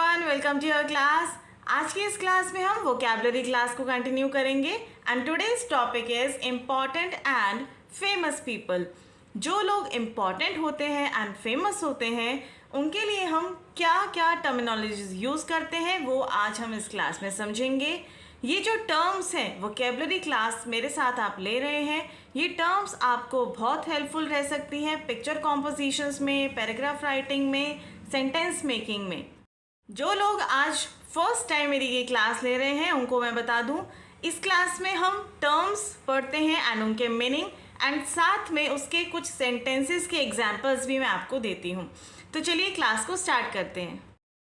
Everyone, welcome to your class. आज की इस क्लास में हम वोकैबुलरी क्लास को कंटिन्यू करेंगे and today's topic is important and famous people. जो लोग इम्पॉर्टेंट होते हैं एंड फेमस होते हैं उनके लिए हम क्या क्या टर्मिनोलॉजीज यूज़ करते हैं वो आज हम इस क्लास में समझेंगे। ये जो टर्म्स हैं वोकैबुलरी क्लास मेरे साथ आप ले रहे हैं, ये टर्म्स आपको बहुत हेल्पफुल रह सकती हैं पिक्चर कॉम्पोजिशंस में, पैराग्राफ राइटिंग में, सेंटेंस मेकिंग में। जो लोग आज फर्स्ट टाइम मेरी ये क्लास ले रहे हैं उनको मैं बता दूं, इस क्लास में हम टर्म्स पढ़ते हैं एंड उनके मीनिंग एंड साथ में उसके कुछ सेंटेंसेस के एग्जांपल्स भी मैं आपको देती हूँ। तो चलिए क्लास को स्टार्ट करते हैं।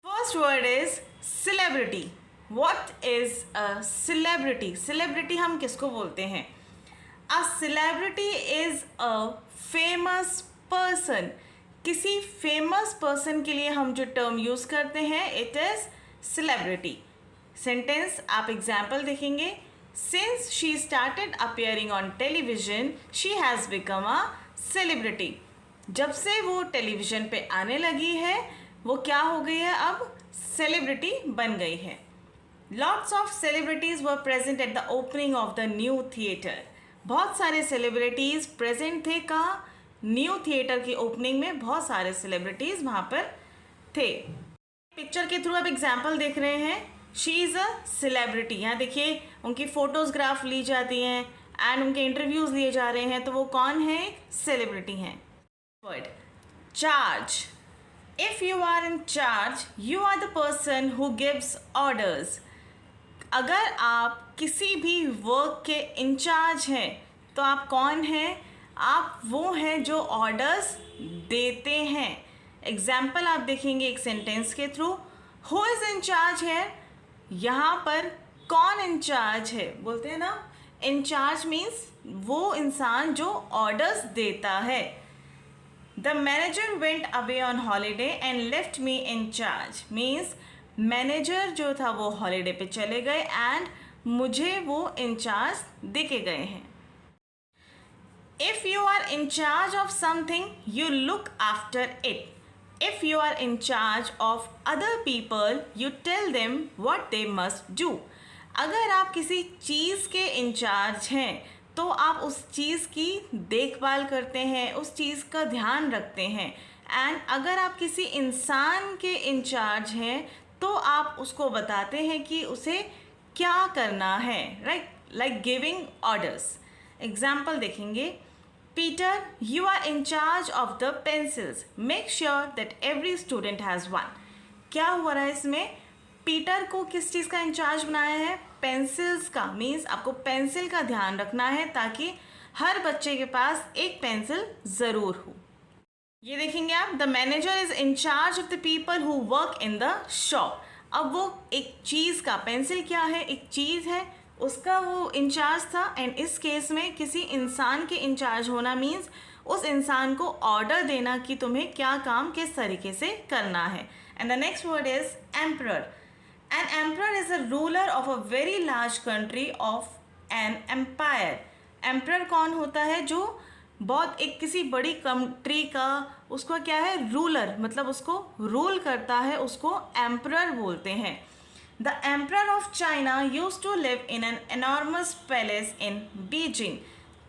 First word is celebrity. What is a celebrity? Celebrity हम किसको बोलते हैं? A celebrity is a famous person. किसी फेमस पर्सन के लिए हम जो टर्म यूज़ करते हैं इट इज़ सेलिब्रिटी। सेंटेंस आप एग्जाम्पल देखेंगे, since she started appearing on television she has become a celebrity. जब से वो टेलीविज़न पे आने लगी है वो क्या हो गई है, अब सेलिब्रिटी बन गई है। Lots of celebrities were present at the opening of the new theatre. बहुत सारे सेलिब्रिटीज़ प्रेजेंट थे कहाँ? न्यू थिएटर की ओपनिंग में बहुत सारे सेलिब्रिटीज़ वहाँ पर थे। पिक्चर के थ्रू आप एग्जाम्पल देख रहे हैं, शी इज़ अ सेलिब्रिटी। यहाँ देखिए उनकी फ़ोटोग्राफ ली जाती हैं एंड उनके इंटरव्यूज़ लिए जा रहे हैं, तो वो कौन है? सेलिब्रिटी हैं। Word charge. If you are in charge you are the person who gives orders. अगर आप किसी भी वर्क के इंचार्ज हैं तो आप कौन हैं? आप वो हैं जो ऑर्डर्स देते हैं। एग्जाम्पल आप देखेंगे एक सेंटेंस के through, who is in charge है। यहाँ पर कौन इंचार्ज है? बोलते हैं ना, इंचार्ज मीन्स वो इंसान जो ऑर्डर्स देता है। The manager went away on holiday and left me in charge means manager जो था वो हॉलीडे पे चले गए एंड मुझे वो इंचार्ज दे के गए हैं। If you are in charge of something, you look after it. If you are in charge of other people, you tell them what they must do. अगर आप किसी चीज़ के इंचार्ज हैं तो आप उस चीज़ की देखभाल करते हैं, उस चीज़ का ध्यान रखते हैं। एंड अगर आप किसी इंसान के इंचार्ज हैं तो आप उसको बताते हैं कि उसे क्या करना है, right? Like giving orders. Example देखेंगे, Peter, you are in charge of the pencils. Make sure that every student has one. क्या हुआ रहा है इसमें? पीटर को किस चीज़ का इंचार्ज बनाया है? पेंसिल्स का। मीन्स आपको पेंसिल का ध्यान रखना है ताकि हर बच्चे के पास एक पेंसिल ज़रूर हो। ये देखेंगे आप, the manager is in charge of the people who work in the shop. अब वो एक चीज़ का, पेंसिल क्या है? एक चीज़ है, उसका वो इंचार्ज था। एंड इस केस में किसी इंसान के इंचार्ज होना मीन्स उस इंसान को ऑर्डर देना कि तुम्हें क्या काम किस तरीके से करना है। And the next word is emperor. An emperor is a ruler of a very large country of an empire. Emperor कौन होता है? जो बहुत एक किसी बड़ी कंट्री का उसको क्या है? रूलर, मतलब उसको रूल करता है, उसको एम्परर बोलते हैं। The Emperor of China used to live in an enormous palace in Beijing.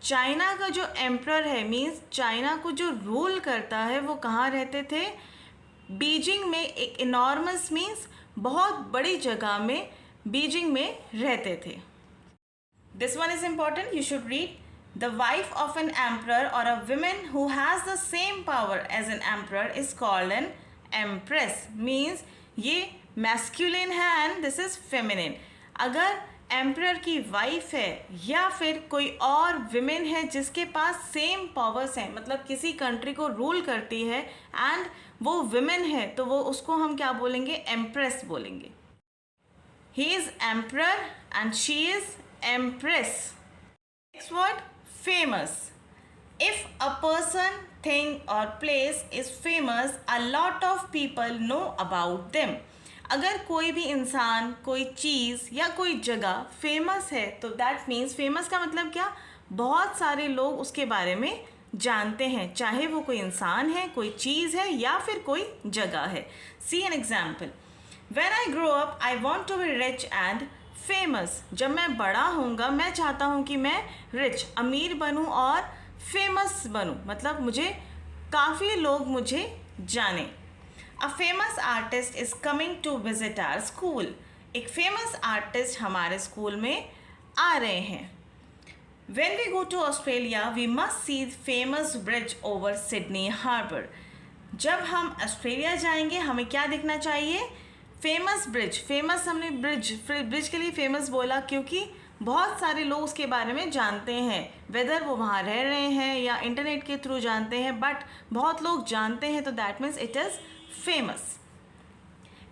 China का जो एम्परर है मीन्स चाइना को जो रूल करता है वो कहाँ रहते थे? बीजिंग में। एक इनॉर्मस मीन्स बहुत बड़ी जगह में, बीजिंग में रहते थे। This one is important, you should read. The wife of an emperor और a woman who has the same power as an emperor is called an empress. Means ये मैस्कुलिन है एंड दिस इज फेमिनिन। अगर emperor की wife है या फिर कोई और विमेन है जिसके पास सेम पावर्स हैं, मतलब किसी कंट्री को रूल करती है एंड वो विमेन है, तो वो उसको हम क्या बोलेंगे? एम्प्रेस बोलेंगे। He is emperor and she is empress. Next word famous. If a person, thing और place is famous a lot of people know about them. अगर कोई भी इंसान, कोई चीज़ या कोई जगह फेमस है तो दैट मीन्स, फेमस का मतलब क्या? बहुत सारे लोग उसके बारे में जानते हैं, चाहे वो कोई इंसान है, कोई चीज़ है या फिर कोई जगह है। See an example, When I grow up, I want to be rich and famous. जब मैं बड़ा होऊंगा मैं चाहता हूँ कि मैं रिच अमीर बनूँ और फेमस बनूँ, मतलब मुझे काफ़ी लोग मुझे जाने. A famous artist is coming to visit our school. एक फेमस आर्टिस्ट हमारे स्कूल में आ रहे हैं. When we go to Australia, we must see famous bridge over Sydney Harbour. जब हम ऑस्ट्रेलिया जाएंगे हमें क्या देखना चाहिए? Famous bridge. फेमस हमने ब्रिज के लिए फेमस बोला क्योंकि बहुत सारे लोग उसके बारे में जानते हैं, वेदर वो वहाँ रह रहे हैं या इंटरनेट के थ्रू जानते हैं, बट बहुत लोग जानते हैं तो that means it is famous.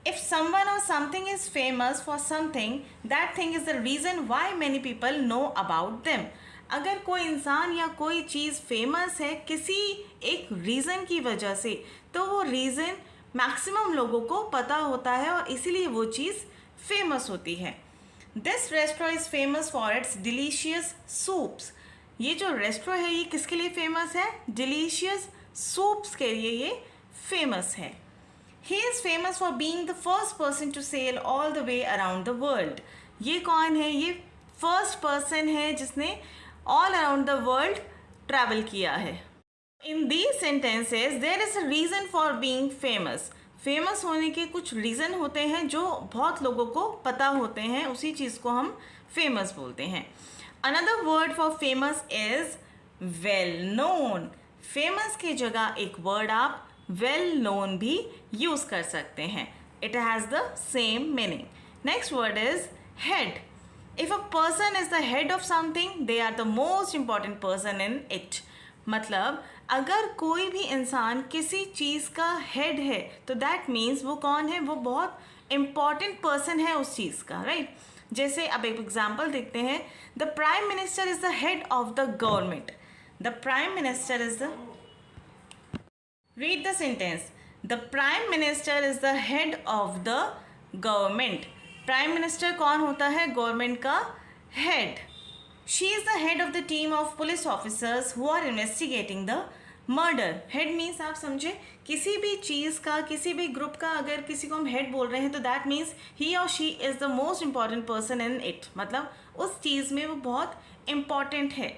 If someone or something is famous for something, that thing is the reason why many people know about them. अगर कोई इंसान या कोई चीज़ फेमस है किसी एक रीज़न की वजह से, तो वो रीज़न मैक्सिमम लोगों को पता होता है और इसीलिए वो चीज़ फेमस होती है. This restaurant is famous for its delicious soups. ये जो रेस्टोरेंट है ये किसके लिए फेमस है? डिलीशियस सूप्स के लिए ये फेमस है. He is famous for being the first person to sail all the way around the world. ये कौन है? ये फर्स्ट पर्सन है जिसने all around the world travel किया है. In these sentences there is a reason for being famous. Famous होने के कुछ रीज़न होते हैं जो बहुत लोगों को पता होते हैं, उसी चीज़ को हम फेमस बोलते हैं. Another word for famous is well known. Famous की जगह एक वर्ड आप वेल नोन भी यूज़ कर सकते हैं. It has the same meaning. Next word is head. If a person is the head of something, they are the most important person in it. मतलब अगर कोई भी इंसान किसी चीज़ का हेड है तो दैट मीन्स वो कौन है? वो बहुत इम्पॉर्टेंट पर्सन है उस चीज़ का, राइट? जैसे अब एक एग्जाम्पल देखते हैं. The prime minister is the head of the government. The prime minister is the read the sentence. The prime minister is the head of the government. Prime minister कौन होता है? गवर्नमेंट का head. She is the head of the team of police officers who are investigating the murder. Head means आप समझे किसी भी चीज़ का, किसी भी ग्रुप का अगर किसी को हम हेड बोल रहे हैं तो दैट मीन्स ही और she is the most important person in it. मतलब उस चीज़ में वो बहुत इम्पॉर्टेंट है.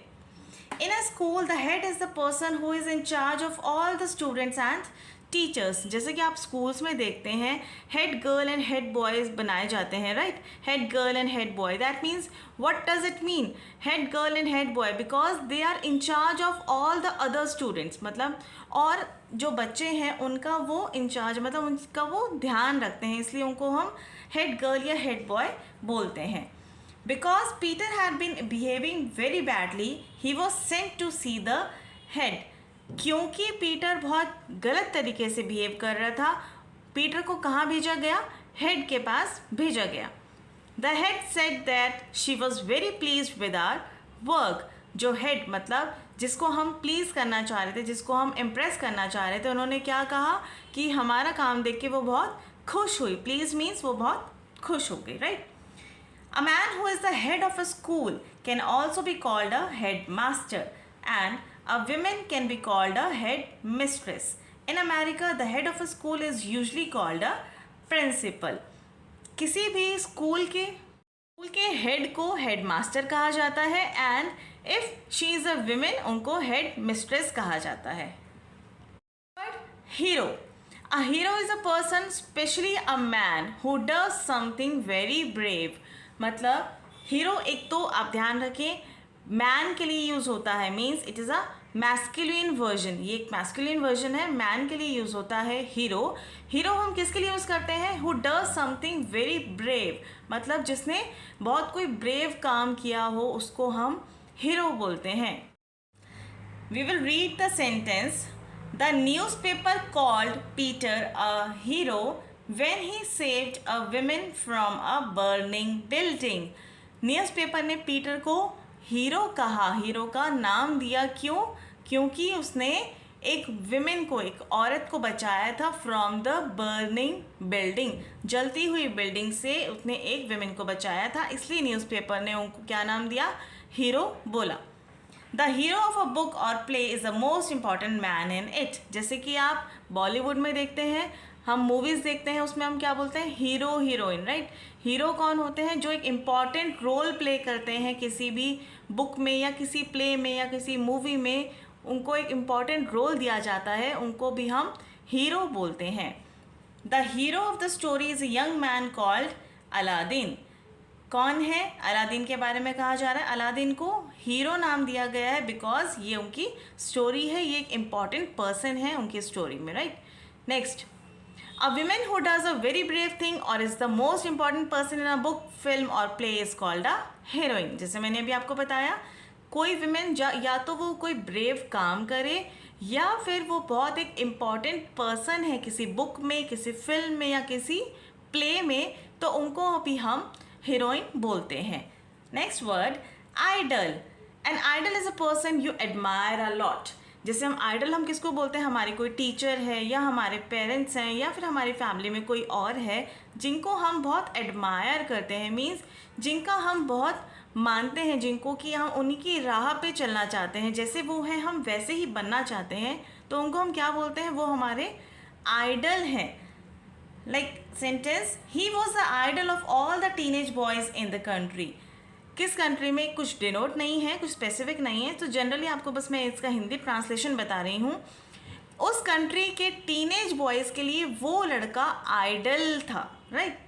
In a school the head is the person who is in charge of all the students and teachers. जैसे कि आप स्कूल्स में देखते हैं head girl and head boys बनाए जाते हैं, right? Head girl and head boy. That means what does it mean? Head girl and head boy because they are in charge of all the other students. मतलब और जो बच्चे हैं उनका वो इंचार्ज, मतलब उनका वो ध्यान रखते हैं, इसलिए उनको हम हेड गर्ल या हेड बॉय बोलते हैं. Because Peter had been behaving very badly he was sent to see the head. क्योंकि पीटर बहुत गलत तरीके से बिहेव कर रहा था, पीटर को कहाँ भेजा गया? हेड के पास भेजा गया. The head said that she was very pleased with our work. जो हेड मतलब जिसको हम प्लीज़ करना चाह रहे थे, जिसको हम इम्प्रेस करना चाह रहे थे, उन्होंने क्या कहा कि हमारा काम देख के वो बहुत खुश हुई. प्लीज़ मीन्स वो बहुत खुश हो गई, right? A man who is the head of a school can also be called a head master and a woman can be called a head mistress. In America, the head of a school is usually called a principal. किसी भी school के head को head master कहा जाता है and if she is a women उनको head mistress कहा जाता है. Hero. A hero is a person, especially a man, who does something very brave. मतलब हीरो एक तो आप ध्यान रखें मैन के लिए यूज़ होता है, means it is a masculine version. ये एक मैस्कुलिन वर्जन है, मैन के लिए यूज़ होता है हीरो. हीरो हम किसके लिए यूज़ करते हैं? Who does something very brave. मतलब जिसने बहुत कोई ब्रेव काम किया हो उसको हम हीरो बोलते हैं. We will read the sentence. The newspaper called Peter a hero when he saved a woman from a burning building. Newspaper ने पीटर को हीरो कहा, हीरो का नाम दिया. क्यों? क्योंकि उसने एक विमेन को, एक औरत को बचाया था फ्रॉम द बर्निंग बिल्डिंग. जलती हुई बिल्डिंग से उसने एक विमेन को बचाया था, इसलिए न्यूज़पेपर ने उनको क्या नाम दिया? हीरो बोला. The hero of a book और play is the most important man in it. जैसे कि आप बॉलीवुड में देखते हैं हम मूवीज़ देखते हैं उसमें हम क्या बोलते हैं, हीरो हीरोइन, राइट। हीरो कौन होते हैं, जो एक इम्पॉर्टेंट रोल प्ले करते हैं किसी भी बुक में या किसी प्ले में या किसी मूवी में, उनको एक इम्पॉर्टेंट रोल दिया जाता है, उनको भी हम हीरो बोलते हैं। The hero of the story is a young man called Aladdin. कौन है, अलादीन के बारे में कहा जा रहा है। अलादीन को हीरो नाम दिया गया है बिकॉज ये उनकी स्टोरी है, ये एक इम्पॉर्टेंट पर्सन है उनकी स्टोरी में, right. Next, a women who does a very brave thing और is the most important person in a book, film और play is called a heroine. जैसे मैंने अभी आपको बताया, कोई विमेन या तो वो कोई ब्रेव काम करे या फिर वो बहुत एक इम्पॉर्टेंट पर्सन है किसी बुक में, किसी फिल्म में या किसी प्ले में, तो उनको भी हम हीरोइन बोलते हैं। Next word, idol. An idol is a person you admire a lot. जैसे हम आइडल हम किसको बोलते हैं, हमारी कोई टीचर है या हमारे पेरेंट्स हैं या फिर हमारी फैमिली में कोई और है जिनको हम बहुत एडमायर करते हैं, मीन्स जिनका हम बहुत मानते हैं, जिनको कि हम उन्हीं की राह पे चलना चाहते हैं, जैसे वो हैं हम वैसे ही बनना चाहते हैं, तो उनको हम क्या बोलते हैं, वो हमारे आइडल हैं। Like sentence, he was the idol of all the teenage boys in the country. किस कंट्री में कुछ डिनोट नहीं है, कुछ स्पेसिफिक नहीं है, तो जनरली आपको बस मैं इसका हिंदी ट्रांसलेशन बता रही हूँ। उस कंट्री के टीनेज बॉयज़ के लिए वो लड़का आइडल था, right.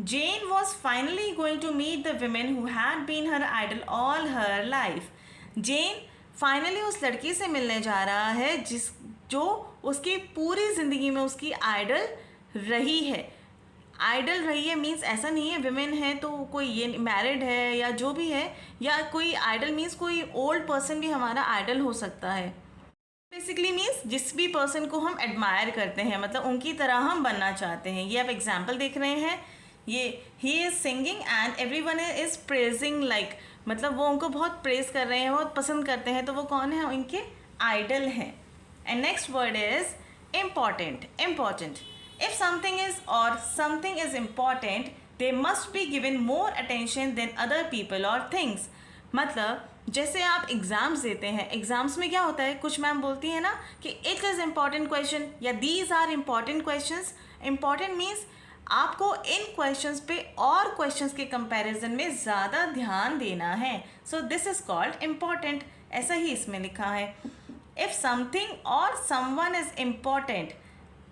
Jane was finally going to meet the women who had been her idol all her life. Jane finally उस लड़की से मिलने जा रहा है जो उसकी पूरी ज़िंदगी में उसकी आइडल रही है। आइडल रही है मीन्स ऐसा नहीं है विमेन है तो कोई ये मैरिड है या जो भी है, या कोई आइडल मीन्स कोई ओल्ड पर्सन भी हमारा आइडल हो सकता है। बेसिकली मीन्स जिस भी पर्सन को हम एडमायर करते हैं, मतलब उनकी तरह हम बनना चाहते हैं। ये आप एग्जाम्पल देख रहे हैं, ये he is singing and everyone is praising, like मतलब वो उनको बहुत प्रेज कर रहे हैं, बहुत पसंद करते हैं, तो वो कौन है, उनके आइडल हैं। And next word is important. Important, if something is important, they must be given more attention than other people or things. मतलब जैसे आप एग्ज़ाम्स देते हैं, एग्ज़ाम्स में क्या होता है, कुछ मैम बोलती है ना कि इट इज़ इम्पॉर्टेंट क्वेश्चन या these are important questions. Important means आपको इन क्वेश्चंस पे और क्वेश्चंस के कंपैरिजन में ज़्यादा ध्यान देना है, so this is called important. ऐसा ही इसमें लिखा है, if something or someone is important,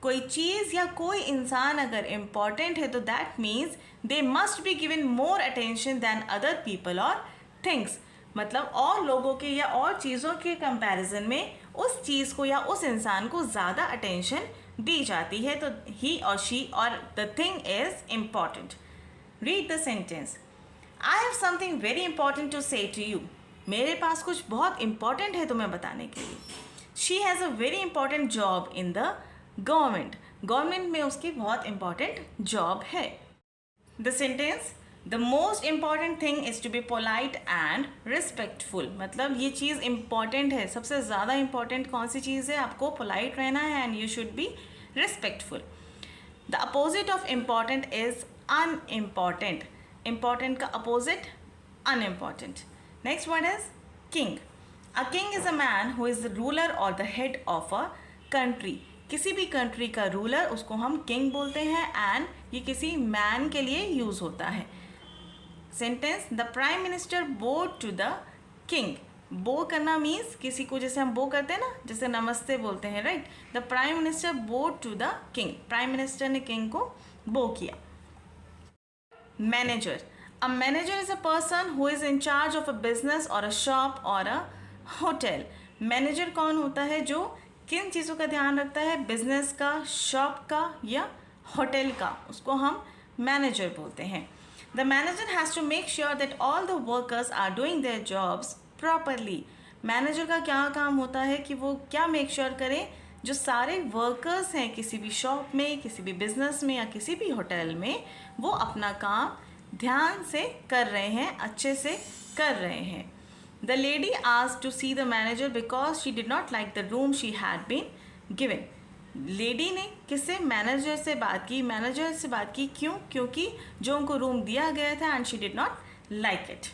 कोई चीज़ या कोई इंसान अगर इम्पॉर्टेंट है तो that means they must be given more attention than other people और थिंग्स। मतलब और लोगों के या और चीज़ों के कंपैरिजन में उस चीज़ को या उस इंसान को ज़्यादा अटेंशन दी जाती है, तो ही और she or the thing is important. Read the sentence, I have something very important to say to you. मेरे पास कुछ बहुत इंपॉर्टेंट है तुम्हें बताने के लिए। She has a very important job in the government. Government में उसकी बहुत इंपॉर्टेंट जॉब है। The sentence, the most important thing is to be polite and respectful. मतलब ये चीज़ इम्पॉर्टेंट है, सबसे ज़्यादा इम्पॉर्टेंट कौन सी चीज़ है, आपको पोलाइट रहना है and you should be respectful. The opposite of important is unimportant. Important का opposite unimportant. Next word is king. A king is a man who is the ruler और the head of a country. किसी भी country का ruler उसको हम king बोलते हैं and ये किसी मैन के लिए यूज़ होता है। Sentence, the prime minister bow to the king. बो करना मीन्स किसी को, जैसे हम बो करते हैं ना, जैसे नमस्ते बोलते हैं, right. The prime minister bow to the king, prime minister ने किंग को बो किया। Manager, a manager is a person who is in charge of a business or a shop और अ होटल। मैनेजर कौन होता है, जो किन चीज़ों का ध्यान रखता है, बिजनेस का, शॉप का या होटल का, उसको हम मैनेजर बोलते हैं। The manager has to make sure that all the workers are doing their jobs properly. Manager का क्या काम होता है कि वो क्या मेक श्योर करें, जो सारे वर्कर्स हैं किसी भी शॉप में, किसी भी बिजनेस में या किसी भी होटल में, वो अपना काम ध्यान से कर रहे हैं, अच्छे से कर रहे हैं। The lady asked to see the manager because she did not like the room she had been given. Lady ने किससे, मैनेजर से बात की। मैनेजर से बात की क्यों, क्योंकि जो उनको रूम दिया गया था and she did not like it.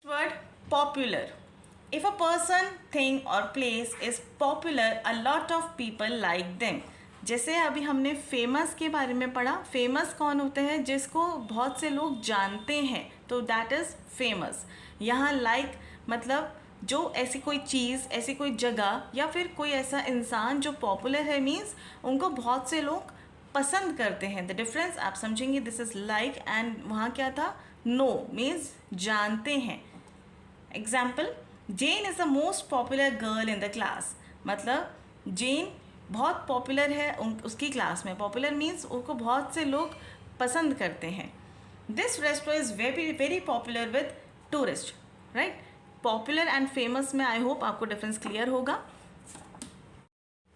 Word popular, if a person, thing और place is popular, a lot of people like them. जैसे अभी हमने फेमस के बारे में पढ़ा, फेमस कौन होते हैं, जिसको बहुत से लोग जानते हैं, तो दैट इज़ फेमस। यहाँ लाइक मतलब जो ऐसी कोई चीज़, ऐसी कोई जगह या फिर कोई ऐसा इंसान जो पॉपुलर है, मीन्स उनको बहुत से लोग पसंद करते हैं। द डिफरेंस आप समझेंगे, दिस इज़ लाइक एंड वहाँ क्या था, नो मीन्स जानते हैं। Example, Jane is the most popular girl in the class, मतलब जेन बहुत पॉपुलर है उसकी क्लास में। पॉपुलर मीन्स उसको बहुत से लोग पसंद करते हैं। This restaurant is very very popular with tourist, right. Popular and famous में आई होप आपको डिफरेंस क्लियर होगा।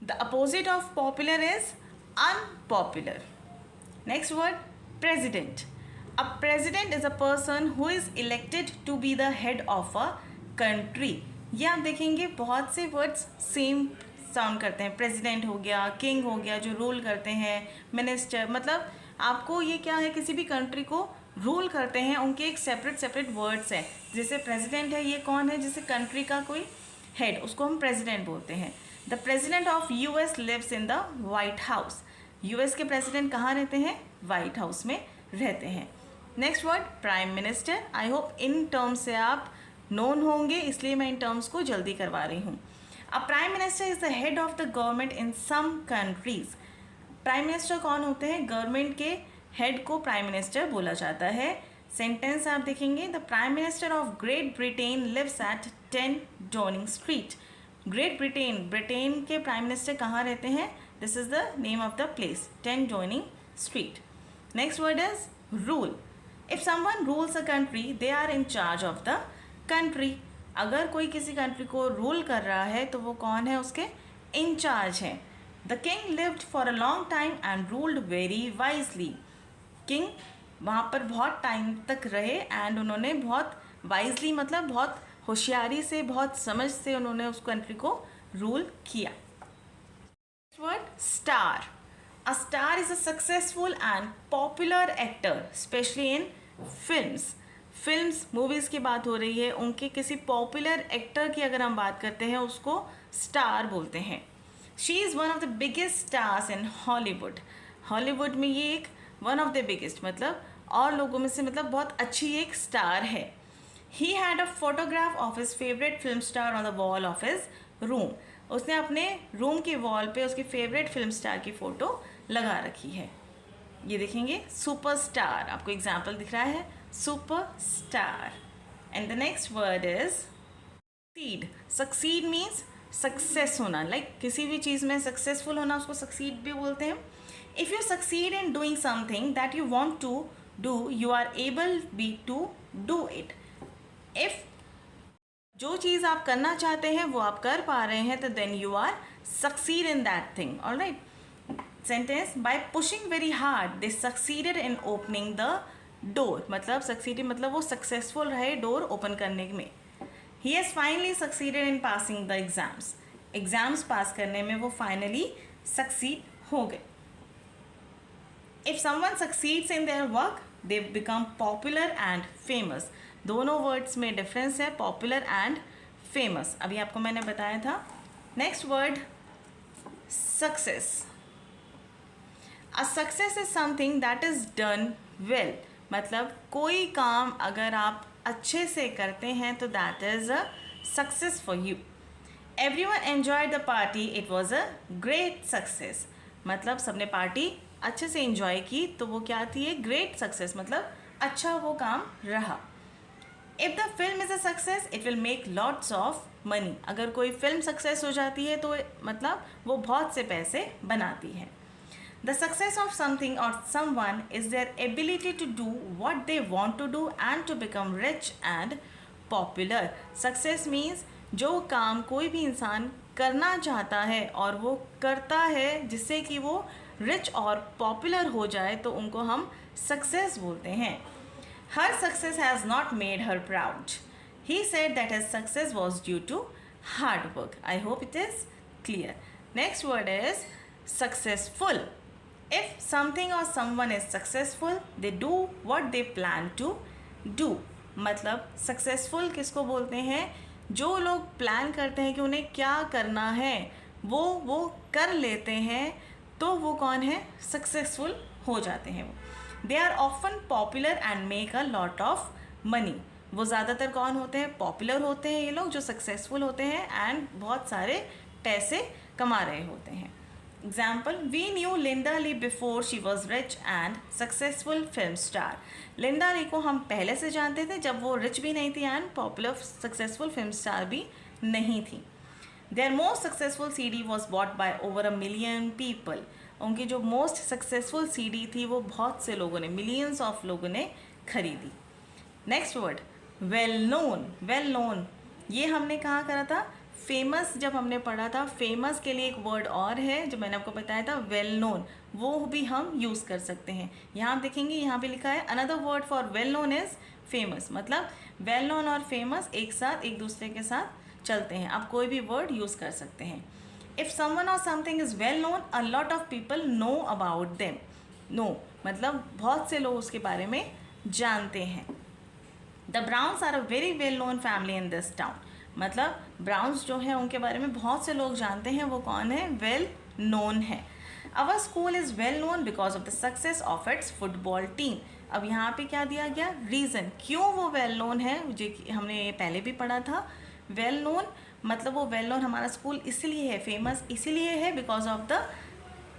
The opposite of popular is unpopular. Next word, president. A president is a person who is elected to be the head of a country. ये आप देखेंगे बहुत से words same sound करते हैं। President हो गया, किंग हो गया जो रूल करते हैं, मिनिस्टर, मतलब आपको ये क्या है, किसी भी कंट्री को रूल करते हैं, उनके एक सेपरेट वर्ड्स हैं। जैसे प्रेसिडेंट है, ये कौन है, जैसे कंट्री का कोई हेड, उसको हम प्रेसिडेंट बोलते हैं। The president of US lives in the White House. US के प्रेसिडेंट कहाँ रहते हैं, वाइट हाउस में रहते हैं। Next word, prime minister. I hope in terms से आप नोन होंगे, इसलिए मैं इन टर्म्स को जल्दी करवा रही हूँ। A prime minister is the head of the government in some countries. Prime minister कौन होते हैं, गवर्नमेंट के हेड को प्राइम मिनिस्टर बोला जाता है। सेंटेंस आप देखेंगे, the prime minister of Great Britain lives at 10 Downing Street. Great Britain, Britain के प्राइम मिनिस्टर कहाँ रहते हैं, this is the name of the place, 10 Downing Street. Next word is rule. If someone rules a country they are in charge of the country. अगर कोई किसी country को rule कर रहा है तो वो कौन है, उसके इंचार्ज हैं। The king lived for a long time and ruled very wisely. King वहाँ पर बहुत टाइम तक रहे एंड उन्होंने बहुत वाइजली मतलब बहुत होशियारी से, बहुत समझ से उन्होंने उस कंट्री को रूल किया। Word, star. A star is a successful and popular actor specially in films movies की बात हो रही है, उनके किसी पॉपुलर एक्टर की अगर हम बात करते हैं उसको स्टार बोलते हैं। She is one of the biggest stars in Hollywood. Hollywood में ये एक वन ऑफ द बिगेस्ट मतलब और लोगों में से मतलब बहुत अच्छी एक स्टार है। He had a photograph of his favourite film star on the wall of his room. उसने अपने रूम के वॉल पे उसकी फेवरेट फिल्म स्टार की फ़ोटो लगा रखी है। ये देखेंगे, सुपरस्टार, आपको एग्जाम्पल दिख रहा है, superstar. And the next word is succeed. Succeed means success होना, लाइक किसी भी चीज़ में सक्सेसफुल होना, उसको सक्सीड भी बोलते हैं। If you succeed in doing something that you want to do, you are able be to do it. If जो चीज़ आप करना चाहते हैं वो आप कर पा रहे हैं तो then you are succeed in that thing. Alright, sentence, by pushing very hard they succeeded in opening the door. मतलब सक्सीडेड मतलब वो सक्सेसफुल रहे डोर ओपन करने में। He has finally succeeded in passing the exams. Exams pass करने में वो finally succeed हो गए। If someone succeeds in their work they become popular and famous. दोनों वर्ड्स में डिफरेंस है, पॉपुलर एंड फेमस, अभी आपको मैंने बताया था। Next word, success. A success is something that is done well. मतलब कोई काम अगर आप अच्छे से करते हैं तो that is a success for you. Everyone enjoyed the party, it was a great success. मतलब सबने पार्टी अच्छे से इंजॉय की तो वो क्या थी, एक ग्रेट सक्सेस, मतलब अच्छा वो काम रहा। If the film is a success it will make lots of money. अगर कोई फिल्म सक्सेस हो जाती है तो मतलब वो बहुत से पैसे बनाती है। The success of something or someone is their ability to do what they want to do and to become rich and popular. Success means जो काम कोई भी इंसान करना चाहता है और वो करता है जिससे कि वो रिच और पॉपुलर हो जाए तो उनको हम सक्सेस बोलते हैं। Her success has not made her proud. He said that his success was due to hard work. I hope it is clear. Next word is successful. If something or someone is successful, they do what they plan to do. मतलब successful किसको बोलते हैं, जो लोग plan करते हैं कि उन्हें क्या करना है वो कर लेते हैं तो वो कौन है, सक्सेसफुल हो जाते हैं वो। They are often popular and make a lot of money. वो ज़्यादातर कौन होते हैं, पॉपुलर होते हैं ये लोग जो सक्सेसफुल होते हैं एंड बहुत सारे पैसे कमा रहे होते हैं। Example, we knew Linda Lee before she was rich and successful film star. Linda Lee को हम पहले से जानते थे जब वो रिच भी नहीं थी and popular successful film star भी नहीं थी। Their most successful CD was bought by over 1 million people. उनकी जो मोस्ट सक्सेसफुल CD थी वो बहुत से लोगों ने, मिलियंस ऑफ लोगों ने खरीदी। Next word, well known. Well known ये हमने कहाँ करा था, फेमस जब हमने पढ़ा था। फेमस के लिए एक वर्ड और है जो मैंने आपको बताया था, वेल नोन, वो भी हम यूज़ कर सकते हैं। यहाँ आप देखेंगे यहाँ पे लिखा है another word for well known is famous. मतलब वेल नोन और फेमस एक साथ एक दूसरे के साथ चलते हैं, आप कोई भी वर्ड यूज़ कर सकते हैं। If someone or something is well known a lot of people know about them. Know मतलब बहुत से लोग उसके बारे में जानते हैं। The Browns are a very well known family in this town. मतलब ब्राउन्स जो है उनके बारे में बहुत से लोग जानते हैं, वो कौन है, वेल नोन है। अवर school is well known because of the success of its football team. अब यहाँ पे क्या दिया गया, रीज़न क्यों वो वेल नोन है, जो हमने ये पहले भी पढ़ा था। वेल नोन मतलब वो वेल नोन हमारा स्कूल इसलिए है, फेमस इसीलिए है because of the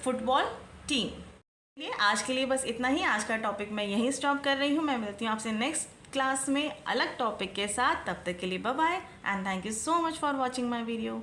football team. ये आज के लिए बस इतना ही। आज का टॉपिक मैं यहीं स्टॉप कर रही हूँ। मैं मिलती हूँ आपसे नेक्स्ट क्लास में अलग टॉपिक के साथ। तब तक के लिए bye bye and thank you so much for watching my video.